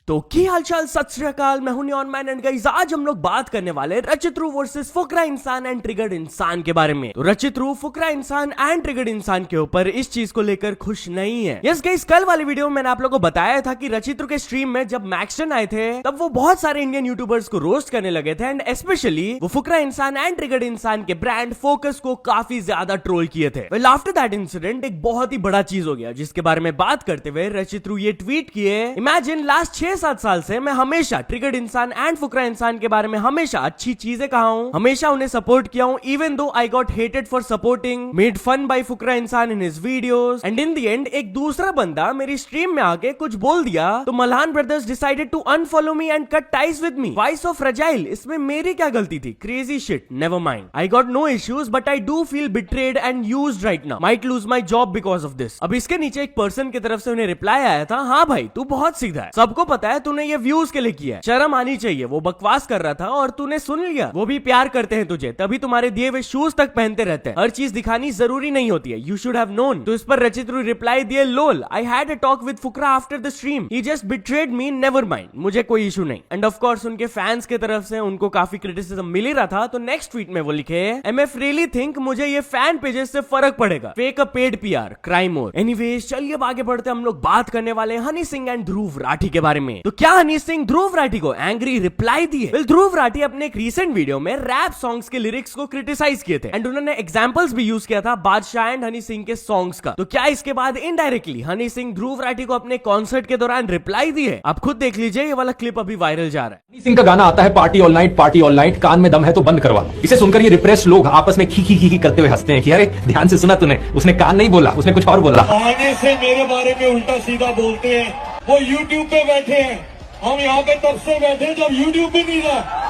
तो क्या हालचाल, सत श्री अकाल। मैं हूं नियॉन मैन एंड गाइस आज हम लोग बात करने वाले रचित रू वर्सेस फुकरा इंसान एंड ट्रिगर्ड इंसान के बारे में। तो रचित रू फुकरा इंसान एंड ट्रिगर्ड इंसान के ऊपर इस चीज को लेकर खुश नहीं है। यस गाइस, कल वाली वीडियो में मैंने आप लोगों को बताया था कि रचित रू के स्ट्रीम में जब मैक्सटन आए थे तब वो बहुत सारे इंडियन यूट्यूबर्स को रोस्ट करने लगे थे एंड स्पेशली वो फुकरा इंसान एंड ट्रिगर्ड इंसान के ब्रांड फोकस को काफी ज्यादा ट्रोल किए थे। वेल आफ्टर दैट इंसिडेंट एक बहुत ही बड़ा चीज हो गया जिसके बारे में बात करते हुए रचित रू ये ट्वीट किए, इमेजिन लास्ट 6-7 साल से मैं हमेशा ट्रिगर्ड इंसान एंड फुकरा इंसान के बारे में हमेशा अच्छी चीजें कहा हूं, हमेशा उन्हें सपोर्ट किया हूं, even though I got hated for supporting, made fun by Fukra Insaan in his videos and in the end एक दूसरा बंदा मेरी स्ट्रीम में आके कुछ बोल दिया तो Malhan brothers decided to unfollow me and cut ties with me. Why so fragile? इसमें मेरी क्या गलती थी? Crazy shit, never mind. I got no issues but I do feel betrayed and used right now, might lose my job because of this. अब इसके नीचे एक person की तरफ से उन्हें रिप्लाई आया था, हाँ भाई तू बहुत सीधा है, सबको पता है तूने ये व्यूज के लिए किया है, शर्म आनी चाहिए। वो बकवास कर रहा था और तूने सुन लिया। वो भी प्यार करते हैं तुझे, तभी तुम्हारे दिए हुए शूज तक पहनते रहते हैं। हर चीज दिखानी जरूरी नहीं होती है, यू शुड हैव नोन। तो इस पर रचित रू रिप्लाई दिए, lol I had a talk with Fukra after the stream, he just betrayed me, never mind, मुझे कोई इशू नहीं। एंड ऑफ कोर्स उनके फैंस की तरफ से उनको काफी क्रिटिसिज्म मिल ही रहा था। तो नेक्स्ट ट्वीट में वो लिखे, एमएफ रियली थिंक मुझे ये फैन पेजेस से फर्क पड़ेगा, fake a paid PR, crime more. Anyways चलिए अब आगे बढ़ते हम लोग बात करने वाले हनी सिंह एंड ध्रुव राठी के बारे में। तो क्या हनी सिंह ध्रुव राठी को एंग्री रिप्लाई दिए? वेल ध्रुव राठी अपने एक रीसेंट वीडियो में रैप सॉन्ग्स के लिरिक्स को क्रिटिसाइज किए थे एंड उन्होंने एग्जांपल्स भी यूज किया था बादशाह एंड हनी सिंह के सॉन्ग्स का। तो क्या इसके बाद इनडायरेक्टली हनी सिंह ध्रुव राठी को अपने कॉन्सर्ट के दौरान रिप्लाई दिए? आप खुद देख लीजिए, ये वाला क्लिप अभी वायरल जा रहा है। हनी सिंह का गाना आता है पार्टी ऑल नाइट, कान में दम है तो बंद करवा लो। इसे सुनकर ये रिप्रेस लोग आपस में खी खी करते हुए हंसते हैं कि अरे ध्यान से सुना तूने, उसने कान नहीं बोला, उसने कुछ और बोला। आने से मेरे बारे में उल्टा सीधा बोलते हैं, वो यूट्यूब पे बैठे हैं, हम यहाँ पे तब से बैठे जब यूट्यूब भी नहीं था।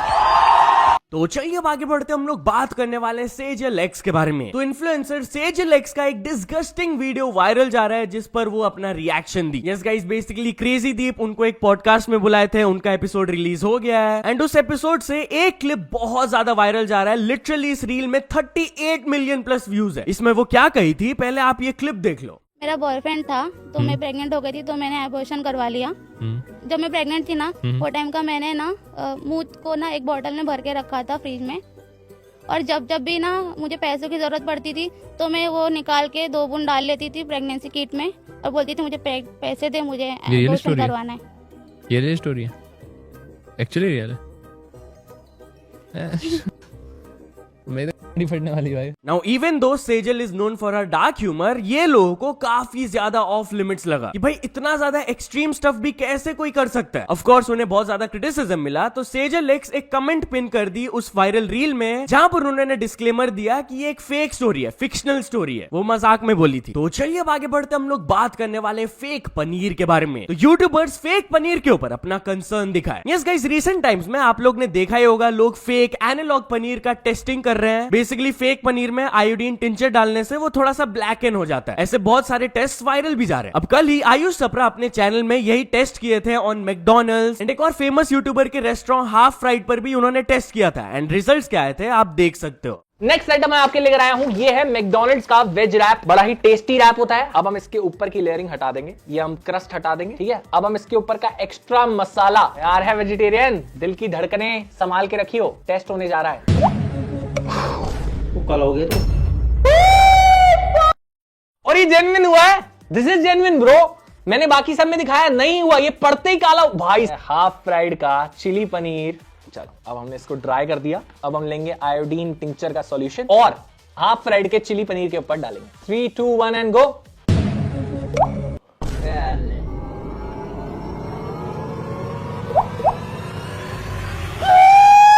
तो चलिए अब आगे बढ़ते हम लोग बात करने वाले सेजल एक्स के बारे में। तो इन्फ्लुएंसर सेजल एक्स का एक डिस्गस्टिंग वीडियो वायरल जा रहा है जिस पर वो अपना रिएक्शन दी। यस गाइस, बेसिकली क्रेजी दीप उनको एक पॉडकास्ट में बुलाए थे, उनका एपिसोड रिलीज हो गया है एंड उस एपिसोड से एक क्लिप बहुत ज्यादा वायरल जा रहा है। लिटरली इस रील में 38 मिलियन प्लस व्यूज है। इसमें वो क्या कही थी, पहले आप ये क्लिप देख लो। मेरा बॉयफ्रेंड था तो मैं प्रेग्नेंट हो गई थी तो मैंने एबॉर्शन करवा लिया। जब मैं प्रेग्नेंट थी ना वो टाइम का मैंने ना मुंह को ना एक बोतल में भर के रखा था फ्रिज में, और जब भी ना मुझे पैसों की जरूरत पड़ती थी तो मैं वो निकाल के 2 बूंद डाल लेती थी प्रेगनेंसी किट में और बोलती थी मुझे पैसे दे, मुझे एबॉर्शन करवाना है। ये रियल स्टोरी है, एक्चुअली रियल है। मेरी फटने वाली भाई। Now even though Sejal is known for her dark humour, ये लोगों को काफी ज्यादा ऑफ लिमिट्स लगा कि भाई इतना ज्यादा एक्सट्रीम स्टफ भी कैसे कोई कर सकता है। ऑफ कोर्स उन्हें बहुत ज्यादा क्रिटिसिज्म मिला तो सेजल एक्स एक कमेंट पिन कर दी उस वायरल रील में जहां पर उन्होंने डिस्क्लेमर दिया कि ये एक फेक स्टोरी है, फिक्शनल स्टोरी है, वो मजाक में बोली थी। तो चलिए अब आगे बढ़ते हम लोग बात करने वाले फेक पनीर के बारे में। तो यूट्यूबर्स फेक पनीर के ऊपर अपना कंसर्न दिखाए। यस गाइस, रिसेंट टाइम्स में आप लोग ने देखा ही होगा लोग फेक एनालॉग पनीर का टेस्टिंग कर रहे हैं। बेसिकली फेक पनीर में आयोडीन टिंचर डालने से वो थोड़ा सा ब्लैक एन हो जाता है। ऐसे बहुत सारे टेस्ट वायरल भी जा रहे हैं। अब कल ही आयुष सप्रा अपने चैनल में यही टेस्ट किए थे ऑन मैकडॉनल्ड्स एंड एक और फेमस यूट्यूबर के रेस्टोरेंट हाफ फ्राइड पर भी उन्होंने टेस्ट किया था एंड रिजल्ट्स क्या आए थे आप देख सकते हो। नेक्स्ट आइटम मैं आपके लेकर आया हूं, ये है मैकडॉनल्ड्स का वेज रैप। बड़ा ही टेस्टी रैप होता है। अब हम इसके ऊपर की लेयरिंग हटा देंगे, ये हम क्रस्ट हटा देंगे, ठीक है। अब हम इसके ऊपर का एक्स्ट्रा मसाला, यार है वेजिटेरियन, दिल की धड़कनें संभाल के रखियो, टेस्ट होने जा रहा है। कल हो गया तो और ये जेन्युइन हुआ है, दिस इज जेन्युइन ब्रो। मैंने बाकी सब में दिखाया, नहीं हुआ, ये पड़ते ही काला भाई। हाफ फ्राइड का चिली पनीर। चलो अब हमने इसको ड्राई कर दिया। अब हम लेंगे आयोडीन टिंचर का सॉल्यूशन और हाफ फ्राइड के चिली पनीर के ऊपर डालेंगे। 3, 2, 1 एंड गो।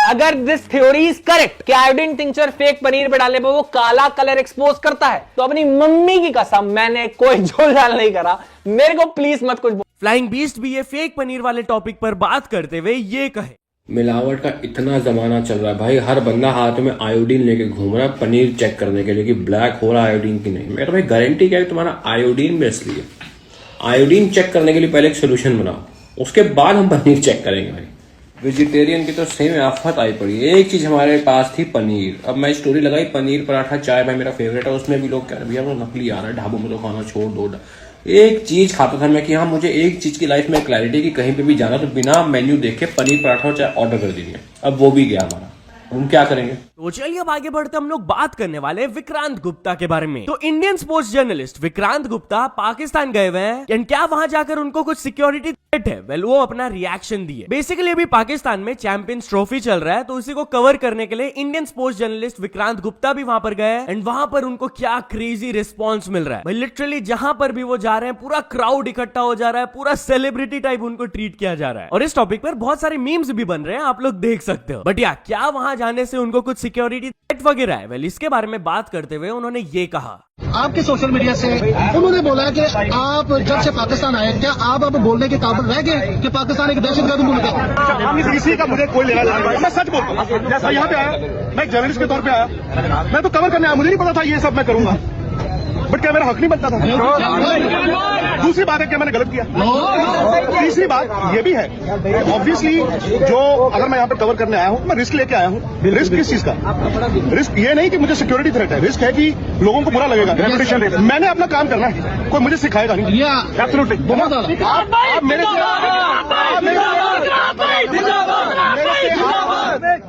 अगर दिस थ्योरी इज करेक्ट कि आयोडीन टिंचर फेक पनीर पे डालने पर वो काला कलर एक्सपोज करता है, तो अपनी मम्मी की कसम मैंने कोई झोल झाल नहीं करा, मेरे को प्लीज मत कुछ। फ्लाइंग बीस्ट भी ये फेक पनीर वाले टॉपिक पर बात करते हुए ये कहे, मिलावट का इतना जमाना चल रहा है भाई, हर बंदा हाथ में आयोडीन लेके घूम रहा है पनीर चेक करने के लिए कि ब्लैक हो रहा है आयोडीन की नहीं। मैं तो भाई गारंटी क्या है तुम्हारा आयोडीन बेस लिए। आयोडीन चेक करने के लिए पहले एक सोल्यूशन बनाओ, उसके बाद हम पनीर चेक करेंगे भाई। वेजिटेरियन की तो सही में आफत आई पड़ी। एक चीज हमारे पास थी पनीर। अब मैं स्टोरी लगाई पनीर पराठा चाय भाई मेरा फेवरेट है, उसमें भी लोग कह रहे भैया वो नकली आ रहा है, ढाबों में तो खाना छोड़ दो। एक चीज खाता था मैं कि हाँ मुझे एक चीज की लाइफ में क्लैरिटी की कहीं पे भी जाना तो बिना मेन्यू देखे पनीर पराठा चाहे ऑर्डर कर दीजिए। अब वो भी गया हमारा, हम क्या करेंगे। तो चलिए अब आगे बढ़ते हम लोग बात करने वाले विक्रांत गुप्ता के बारे में। तो Indian sports journalist Vikrant Gupta Pakistan गए हुए हैं एंड क्या वहां जाकर उनको कुछ सिक्योरिटी थ्रेट है? वेल वो अपना रिएक्शन दिए। बेसिकली अभी पाकिस्तान में चैंपियंस ट्रॉफी चल रहा है तो उसी को कवर करने के लिए Indian sports journalist Vikrant Gupta भी वहां पर गए एंड वहां पर उनको क्या क्रेजी रिस्पॉन्स मिल रहा है। भाई लिटरली जहां पर भी वो जा रहे हैं पूरा क्राउड इकट्ठा हो जा रहा है, पूरा सेलिब्रिटी टाइप उनको ट्रीट किया जा रहा है। और इस टॉपिक पर बहुत सारे मीम्स भी बन रहे हैं, आप लोग देख सकते हो। बट या क्या वहां जाने से उनको कुछ सिक्योरिटी थ्रेट वगैरह है? वेल इसके बारे में बात करते हुए उन्होंने ये कहा, आपके सोशल मीडिया से उन्होंने बोला कि आप जब से पाकिस्तान आए क्या आप अब बोलने के काबिल रह गए कि पाकिस्तान एक दहशतगर्द मुल्क है? किसी का मुझे कोई लेना देना नहीं, मैं सच बोलता हूँ। जैसा यहाँ पे आया, मैं एक जर्नलिस्ट के तौर पे आया, मैं तो कवर करने आया, मुझे नहीं पता था ये सब मैं करूंगा, बट क्या मेरा हक नहीं बनता था? दूसरी बात है क्या मैंने गलत किया? तीसरी बात ये भी है ऑब्वियसली जो अगर मैं यहाँ पे कवर करने आया हूँ, मैं रिस्क लेके आया हूँ। रिस्क किस चीज का? रिस्क ये नहीं कि मुझे सिक्योरिटी थ्रेट है, रिस्क है कि लोगों को बुरा लगेगा, रेपुटेशन। मैंने अपना काम करना है, कोई मुझे सिखाएगा नहीं। एब्सोल्युटली बहुत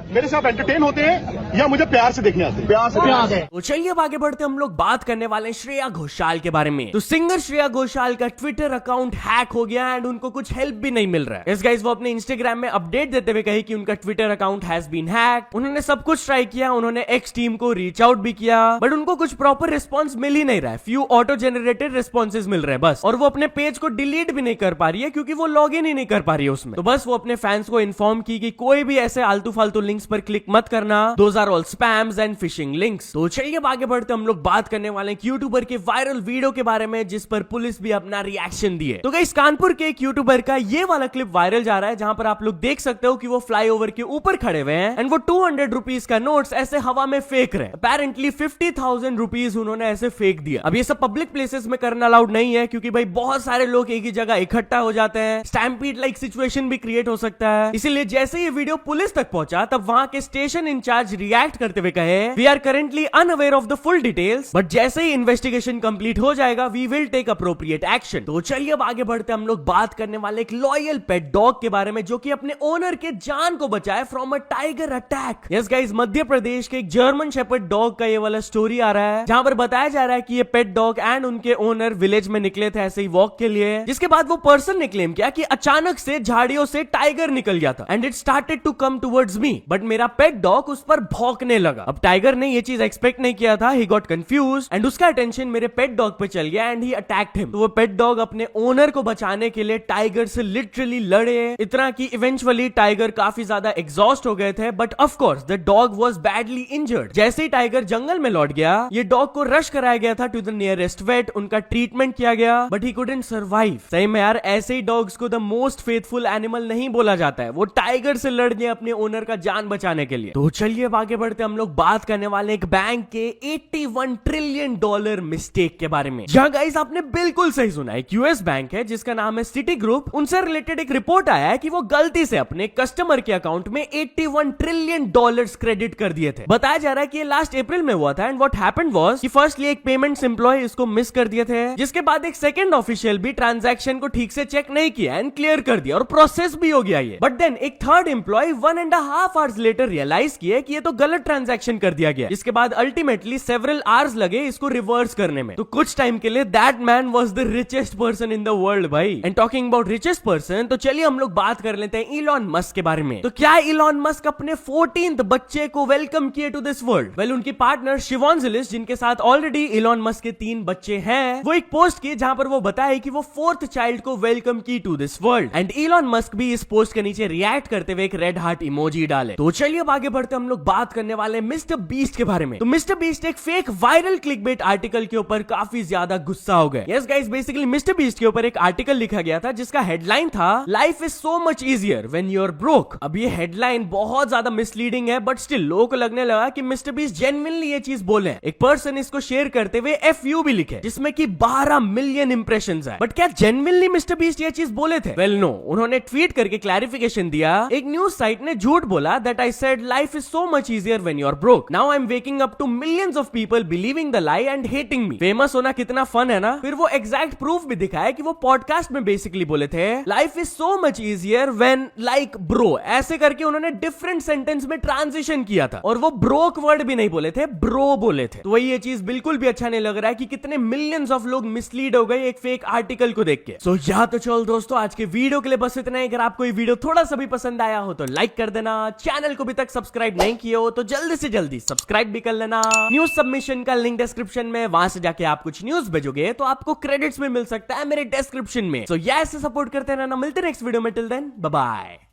मेरे साथ एंटरटेन होते हैं या मुझे प्यार से देखने आते हैं? प्यार से। तो चलिए अब आगे बढ़ते हम लोग बात करने वाले श्रेया घोषाल के बारे में। तो सिंगर श्रेया घोषाल का ट्विटर अकाउंट हैक हो गया एंड उनको कुछ हेल्प भी नहीं मिल रहा है। इस गाइस वो अपने इंस्टाग्राम में अपडेट देते हुए कही कि उनका Twitter account has been hack. उन्होंने सब कुछ ट्राई किया, उन्होंने एक्स टीम को रीच आउट भी किया बट उनको कुछ प्रॉपर रिस्पॉन्स मिल ही नहीं रहा है। फ्यू ऑटो जनरेटेड रिस्पॉन्सेज मिल रहे हैं बस, और वो अपने पेज को डिलीट भी नहीं कर पा रही है क्योंकि वो लॉग इन ही नहीं कर पा रही है उसमें। तो बस वो अपने फैंस को इन्फॉर्म की कि कोई भी ऐसे आलतू फालतू लिंक्स पर क्लिक मत करना, those are all spams and phishing links. तो चलिए अब आगे बढ़ते हम लोग बात करने वाले हैं यूट्यूबर के वायरल वीडियो के बारे में जिस पर पुलिस भी अपना रिएक्शन दिए। तो गाइस कानपुर के एक यूट्यूबर का ये वाला क्लिप वायरल जा रहा है जहां पर आप लोग देख सकते हो कि वो फ्लाईओवर के ऊपर खड़े हुए हैं एंड वो 200 रुपीज का नोट्स ऐसे हवा में फेंक रहे हैं। अपेरेंटली 50,000 रुपीज उन्होंने ऐसे फेंक दिया। अब ये सब पब्लिक प्लेसेस में करना अलाउड नहीं है क्योंकि भाई बहुत सारे लोग एक ही जगह इकट्ठा हो जाते हैं, स्टैम्पीड लाइक सिचुएशन भी क्रिएट हो सकता है। इसीलिए जैसे ये वीडियो पुलिस तक पहुंचा तब वहां के स्टेशन इंचार्ज रिएक्ट करते हुए कहे, we are currently unaware of the full details but जैसे ही इन्वेस्टिगेशन कंप्लीट हो जाएगा we will take appropriate action. तो चलिए अब आगे बढ़ते हम लोग बात करने वाले एक लॉयल पेट डॉग के बारे में जो कि अपने ओनर के जान को बचाए from a tiger attack. Yes guys Madhya Pradesh के एक जर्मन शेपर्ड डॉग का ये वाला स्टोरी आ रहा है जहां पर बताया जा रहा है कि ये पेट डॉग एंड उनके ओनर विलेज में निकले थे ऐसे ही वॉक के लिए, जिसके बाद वो पर्सन ने क्लेम किया कि अचानक से झाड़ियों से टाइगर निकल गया था and it started to come towards me but मेरा पेट डॉग उस पर भौंकने लगा। अब टाइगर ने ये चीज एक्सपेक्ट नहीं किया था, ही गॉट कंफ्यूज्ड एंड उसका अटेंशन मेरे पेट डॉग पे चल गया एंड ही अटैक्ड हिम। तो वो पेट डॉग अपने ओनर को बचाने के लिए टाइगर से लिटरली लड़े, इतना कि इवेंचुअली टाइगर काफी ज्यादा एग्जॉस्ट हो गए थे but of course the dog was badly injured. जैसे ही टाइगर जंगल में लौट गया ये डॉग को रश कराया गया था टू द नियरेस्ट वेट, उनका ट्रीटमेंट किया गया बट ही कुडंट सर्वाइव। सही में यार ऐसे ही डॉग्स को द मोस्ट फेथफुल एनिमल नहीं बोला जाता है, वो टाइगर से लड़ गए अपने ओनर का जान बचाने के लिए। तो चलिए अब आगे बढ़ते हम लोग बात करने वाले एक बैंक के $81 ट्रिलियन मिस्टेक के बारे में। जहां गाइस आपने बिल्कुल सही सुना, एक यूएस बैंक है जिसका नाम है सिटी ग्रुप, उनसे रिलेटेड एक रिपोर्ट आया है कि वो गलती से अपने कस्टमर के अकाउंट में $81 ट्रिलियन क्रेडिट कर दिए थे। बताया जा रहा है कि ये लास्ट अप्रैल में हुआ था एंड व्हाट हैपेंड वाज कि फर्स्टली एक पेमेंट्स एम्प्लॉय इसको मिस कर दिए थे, जिसके बाद एक सेकंड ऑफिशियल भी ट्रांजैक्शन को ठीक से चेक नहीं किया एंड क्लियर कर दिया और प्रोसेस भी हो गया ये। बट देन एक third employee 1.5 hours later realise किए कि ये तो गलत ट्रांजैक्शन कर दिया गया, जिसके बाद अल्टीमेटली सेवरल आवर्स लगे इसको रिवर्स करने में। तो कुछ टाइम के लिए that man was the richest person in the world भाई। And talking about richest person, तो चलिए हम लोग बात कर लेते हैं इलॉन मस्क के बारे में। तो क्या इलॉन मस्क अपने 14th बच्चे को वेलकम किए टू दिस वर्ल्ड? वेल उनकी पार्टनर शिवॉन जिलिस, जिनके साथ ऑलरेडी इलॉन मस्क के 3 बच्चे हैं, वो एक पोस्ट की जहां पर वो बताए कि वो 4th चाइल्ड को वेलकम की to this world and Elon Musk भी इस पोस्ट के नीचे रिएक्ट करते हुए एक रेड हार्ट इमोजी डाले। तो चलिए अब आगे बढ़ते हम लोग बात करने वाले मिस्टर बीस्ट के बारे में। तो मिस्टर बीस्ट एक फेक वायरल क्लिकबेट आर्टिकल के ऊपर काफी ज्यादा गुस्सा हो गए। Yes guys basically mister beast के ऊपर एक आर्टिकल लिखा गया था जिसका हेडलाइन था life is so much easier when you are broke. अब ये हेडलाइन बहुत ज्यादा मिसलीडिंग है बट स्टिल लोगों को लगने लगा कि मिस्टर बीस्ट जेन्युइनली ये चीज बोले। एक पर्सन इसको शेयर करते हुए FU भी लिखे जिसमें कि 12 मिलियन इंप्रेशंस है। बट क्या जेन्युइनली मिस्टर बीस्ट ये चीज बोले थे? वेल नो, उन्होंने ट्वीट करके क्लैरिफिकेशन दिया। एक न्यूज साइट ने झूठ बोला that I said life is so much easier when you're broke. Now I'm waking up to millions of people believing the lie and hating me. Famous होना कितना fun है ना। फिर वो एग्जैक्ट प्रूफ भी दिखाया कि वो पॉडकास्ट में बेसिकली बोले थे life is so much easier when like bro, ऐसे करके उन्होंने डिफरेंट सेंटेंस में ट्रांजिशन किया था और वो ब्रोक वर्ड भी नहीं बोले थे, ब्रो बोले थे। तो वही ये चीज बिल्कुल भी अच्छा नहीं लग रहा है कि कितने मिलियंस ऑफ लोग मिसलीड हो गए एक फेक आर्टिकल को देख के। सो या तो चल दोस्तों आज के वीडियो के लिए बस इतना ही। अगर आपको ये वीडियो थोड़ा सा भी पसंद आया हो तो लाइक कर देना, चैनल को भी तक सब्सक्राइब नहीं किए हो तो जल्दी से जल्दी सब्सक्राइब भी कर लेना। न्यूज सबमिशन का लिंक डिस्क्रिप्शन में, वहां से जाके आप कुछ न्यूज भेजोगे तो आपको क्रेडिट्स में मिल सकता है मेरे डिस्क्रिप्शन में। सो ऐसे सपोर्ट करते रहना, मिलते नेक्स्ट वीडियो में। Till then bye bye.